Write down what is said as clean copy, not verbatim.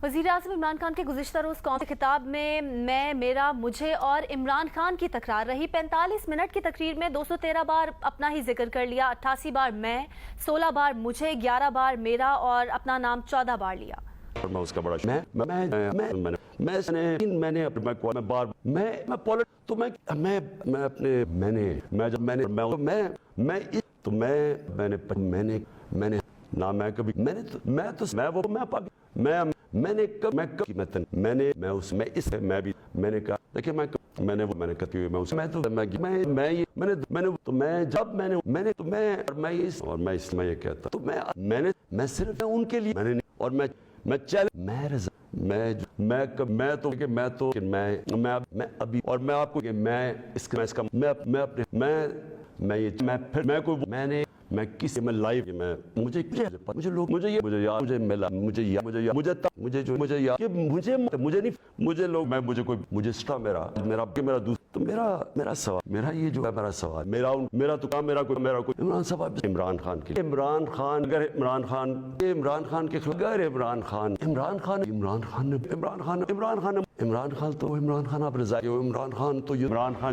وزیراعظم عمران خان کے گزشتہ روز قوم کے خطاب میں میرا، مجھے اور عمران خان کی تکرار رہی۔ 45 منٹ کی تقریر میں 213 بار اپنا ہی ذکر کر لیا، 88 بار میں، 16 بار مجھے، 11 بار میرا اور اپنا نام 14 بار لیا۔ میں اس کا بڑا میں صرف ان کے لیے اور میں ابھی اور میں آپ کو کہ میں کسی میں لائف میں میرا سوال میرا یہ جو ہے میرا سوال میرا تو کام میرا کوئی عمران صاحب عمران خان کے عمران خان اگر عمران خان کے خلاف اگر عمران خان آپ رضا عمران خان تو عمران خان